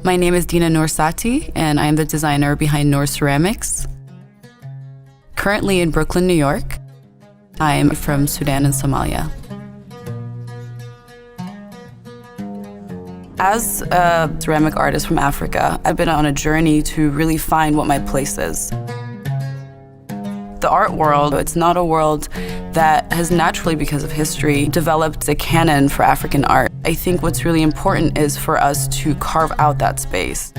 My name is Dina and I am the designer behind Nur Ceramics. Currently in Brooklyn, New York. I am from Sudan and Somalia. As a ceramic artist from Africa, I've been on a journey to really find what my place is. The art world, it's not a world that has naturally, because of history, developed a canon for African art. I think what's really important is for us to carve out that space.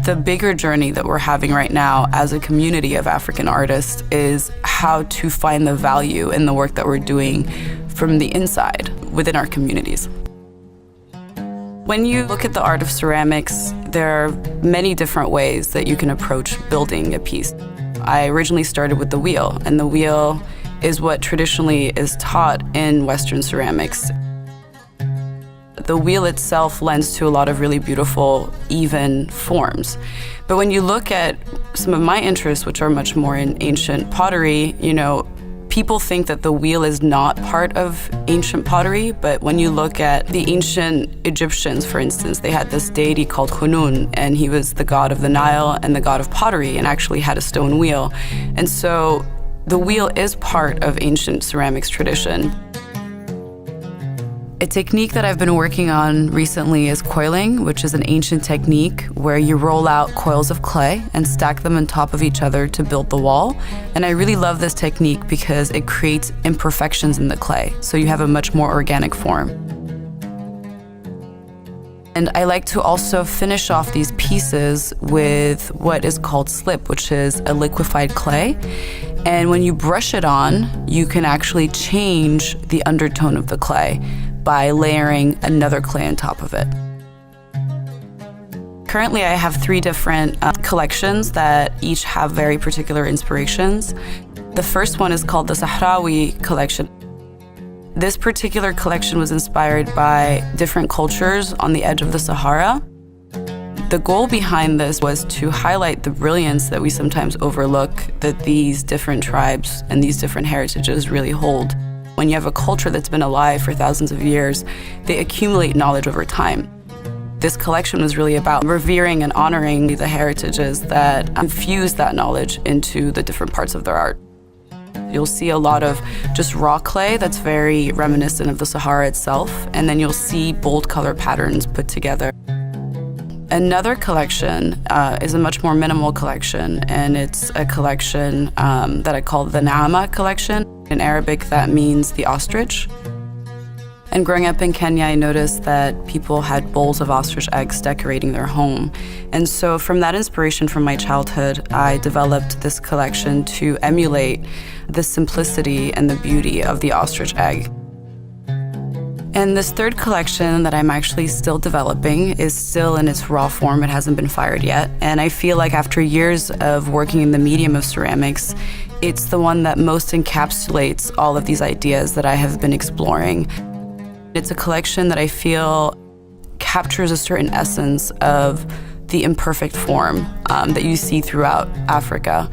The bigger journey that we're having right now as a community of African artists is how to find the value in the work that we're doing from the inside within our communities. When you look at the art of ceramics, there are many different ways that you can approach building a piece. I originally started with the wheel, and the wheel is what traditionally is taught in Western ceramics. The wheel itself lends to a lot of really beautiful, even forms. But when you look at some of my interests, which are much more in ancient pottery, people think that the wheel is not part of ancient pottery, but when you look at the ancient Egyptians, for instance, they had this deity called Khunun, and he was the god of the Nile and the god of pottery, and actually had a stone wheel. And so the wheel is part of ancient ceramics tradition. A technique that I've been working on recently is coiling, which is an ancient technique where you roll out coils of clay and stack them on top of each other to build the wall. And I really love this technique because it creates imperfections in the clay, so you have a much more organic form. And I like to also finish off these pieces with what is called slip, which is a liquefied clay. And when you brush it on, you can actually change the undertone of the clay by layering another clay on top of it. Currently, I have 3 different collections that each have very particular inspirations. The first one is called the Sahrawi collection. This particular collection was inspired by different cultures on the edge of the Sahara. The goal behind this was to highlight the brilliance that we sometimes overlook that these different tribes and these different heritages really hold. When you have a culture that's been alive for thousands of years, they accumulate knowledge over time. This collection was really about revering and honoring the heritages that infuse that knowledge into the different parts of their art. You'll see a lot of just raw clay that's very reminiscent of the Sahara itself, and then you'll see bold color patterns put together. Another collection is a much more minimal collection, and it's a collection that I call the Naama collection. In Arabic, that means the ostrich. And growing up in Kenya, I noticed that people had bowls of ostrich eggs decorating their home. And so from that inspiration from my childhood, I developed this collection to emulate the simplicity and the beauty of the ostrich egg. And this third collection that I'm actually still developing is still in its raw form. It hasn't been fired yet. And I feel like after years of working in the medium of ceramics, it's the one that most encapsulates all of these ideas that I have been exploring. It's a collection that I feel captures a certain essence of the imperfect form that you see throughout Africa.